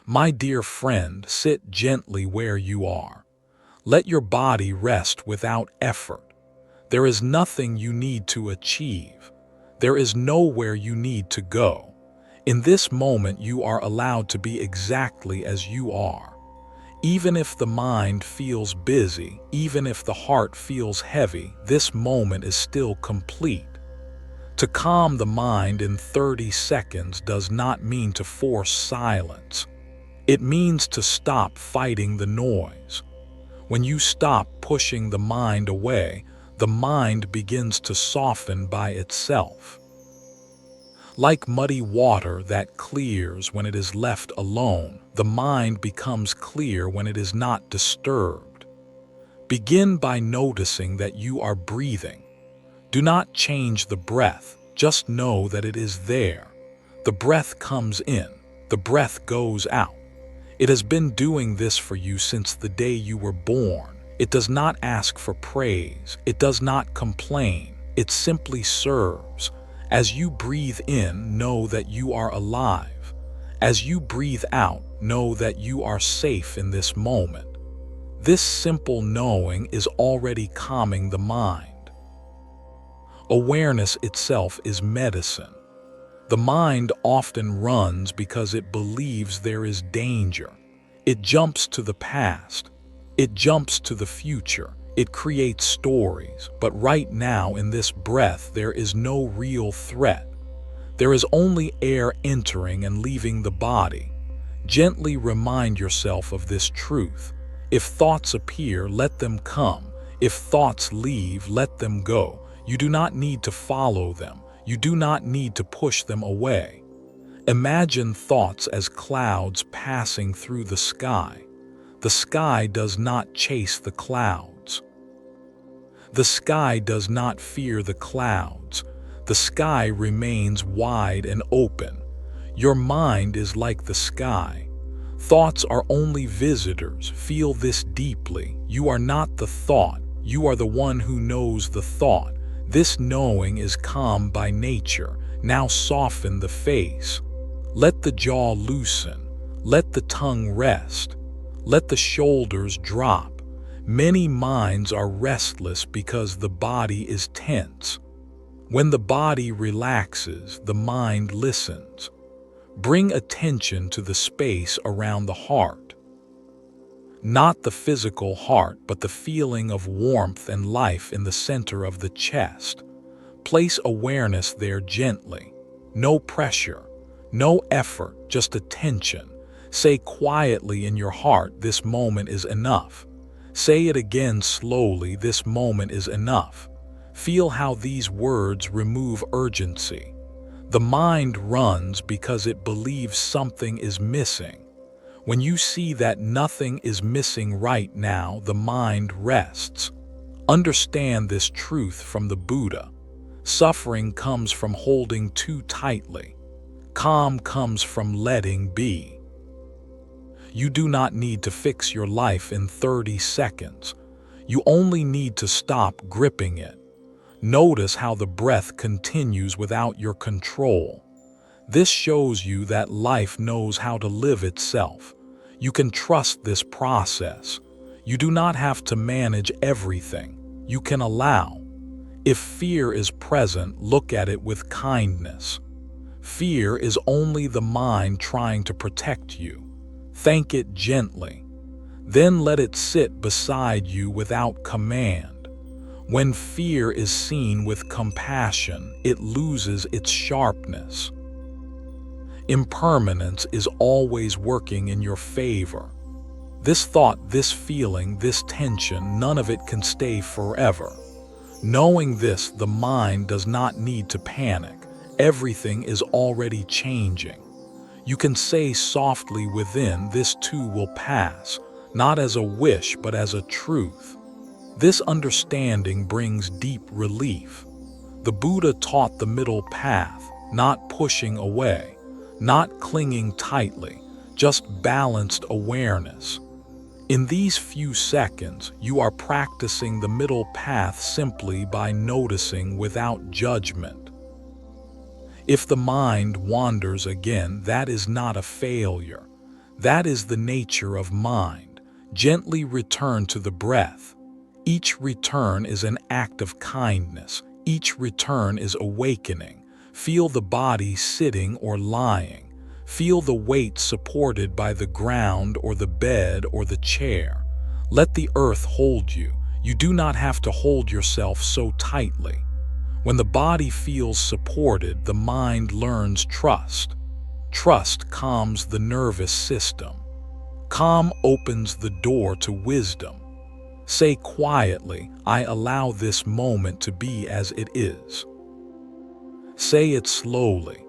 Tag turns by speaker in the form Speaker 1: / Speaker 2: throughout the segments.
Speaker 1: My dear friend, sit gently where you are. Let your body rest without effort. There is nothing you need to achieve. There is nowhere you need to go. In this moment, you are allowed to be exactly as you are. Even if the mind feels busy, even if the heart feels heavy, this moment is still complete. To calm the mind in 30 seconds does not mean to force silence. It means to stop fighting the noise. When you stop pushing the mind away, the mind begins to soften by itself. Like muddy water that clears when it is left alone, the mind becomes clear when it is not disturbed. Begin by noticing that you are breathing. Do not change the breath, just know that it is there. The breath comes in, the breath goes out. It has been doing this for you since the day you were born. It does not ask for praise, it does not complain, it simply serves. As you breathe in, know that you are alive. As you breathe out, know that you are safe in this moment. This simple knowing is already calming the mind. Awareness itself is medicine. The mind often runs because it believes there is danger. It jumps to the past. It jumps to the future. It creates stories, but right now in this breath there is no real threat. There is only air entering and leaving the body. Gently remind yourself of this truth. If thoughts appear, let them come. If thoughts leave, let them go. You do not need to follow them. You do not need to push them away. Imagine thoughts as clouds passing through the sky. The sky does not chase the clouds. The sky does not fear the clouds. The sky remains wide and open. Your mind is like the sky. Thoughts are only visitors. Feel this deeply. You are not the thought. You are the one who knows the thought. This knowing is calm by nature. Now soften the face. Let the jaw loosen. Let the tongue rest. Let the shoulders drop. Many minds are restless because the body is tense. When the body relaxes, the mind listens. Bring attention to the space around the heart. Not the physical heart, but the feeling of warmth and life in the center of the chest. Place awareness there gently. No pressure, no effort, just attention. Say quietly in your heart, "This moment is enough." Say it again slowly, "This moment is enough." Feel how these words remove urgency. The mind runs because it believes something is missing. When you see that nothing is missing right now, the mind rests. Understand this truth from the Buddha. Suffering comes from holding too tightly. Calm comes from letting be. You do not need to fix your life in 30 seconds. You only need to stop gripping it. Notice how the breath continues without your control. This shows you that life knows how to live itself. You can trust this process. You do not have to manage everything. You can allow. If fear is present, look at it with kindness. Fear is only the mind trying to protect you. Thank it gently. Then let it sit beside you without command. When fear is seen with compassion, it loses its sharpness. Impermanence is always working in your favor. This thought, this feeling, this tension, none of it can stay forever. Knowing this, the mind does not need to panic. Everything is already changing. You can say softly within, "This too will pass," not as a wish, but as a truth. This understanding brings deep relief. The Buddha taught the middle path, not pushing away, not clinging tightly, just balanced awareness. In these few seconds, you are practicing the middle path simply by noticing without judgment. If the mind wanders again, that is not a failure. That is the nature of mind. Gently return to the breath. Each return is an act of kindness. Each return is awakening. Feel the body sitting or lying. Feel the weight supported by the ground or the bed or the chair. Let the earth hold you. You do not have to hold yourself so tightly. When the body feels supported, the mind learns trust. Trust calms the nervous system. Calm opens the door to wisdom. Say quietly, I allow this moment to be as it is. Say it slowly.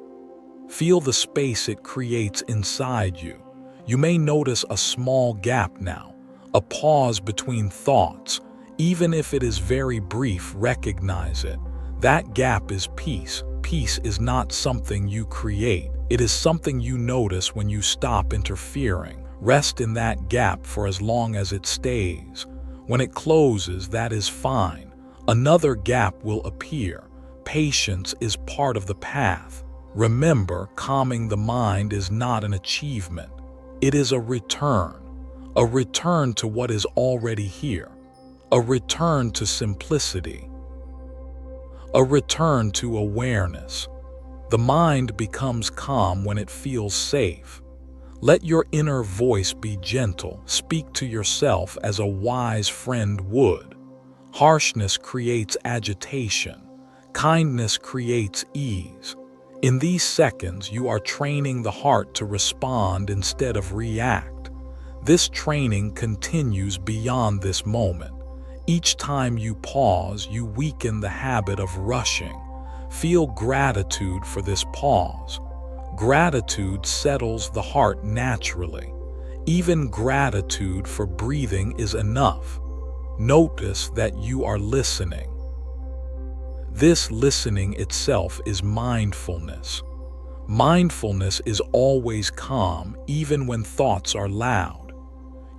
Speaker 1: Feel the space it creates inside you. You may notice a small gap now, a pause between thoughts. Even if it is very brief, recognize it. That gap is peace. Peace is not something you create. It is something you notice when you stop interfering. Rest in that gap for as long as it stays. When it closes, that is fine. Another gap will appear. Patience is part of the path. Remember, calming the mind is not an achievement. It is a return to what is already here, a return to simplicity, a return to awareness. The mind becomes calm when it feels safe. Let your inner voice be gentle. Speak to yourself as a wise friend would. Harshness creates agitation. Kindness creates ease. In these seconds, you are training the heart to respond instead of react. This training continues beyond this moment. Each time you pause, you weaken the habit of rushing. Feel gratitude for this pause. Gratitude settles the heart naturally. Even gratitude for breathing is enough. Notice that you are listening. This listening itself is mindfulness. Mindfulness is always calm, even when thoughts are loud.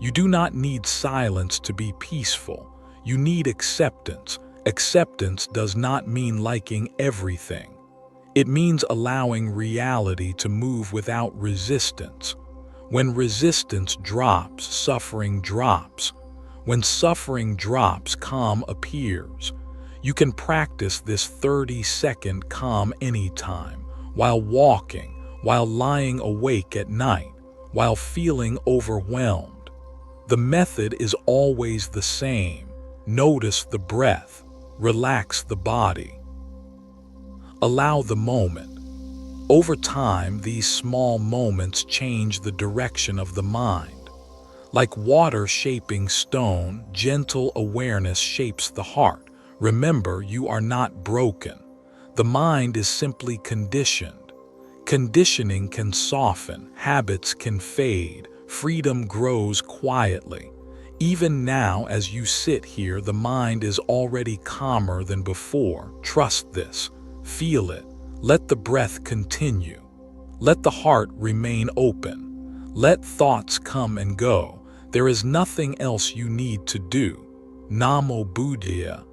Speaker 1: You do not need silence to be peaceful. You need acceptance. Acceptance does not mean liking everything. It means allowing reality to move without resistance. When resistance drops, suffering drops. When suffering drops, calm appears. You can practice this 30-second calm anytime, while walking, while lying awake at night, while feeling overwhelmed. The method is always the same. Notice the breath. Relax the body. Allow the moment. Over time, these small moments change the direction of the mind. Like water shaping stone, gentle awareness shapes the heart. Remember, you are not broken. The mind is simply conditioned. Conditioning can soften, habits can fade, freedom grows quietly. Even now, as you sit here, the mind is already calmer than before. Trust this. Feel it. Let the breath continue. Let the heart remain open. Let thoughts come and go. There is nothing else you need to do. Namo Buddhaya.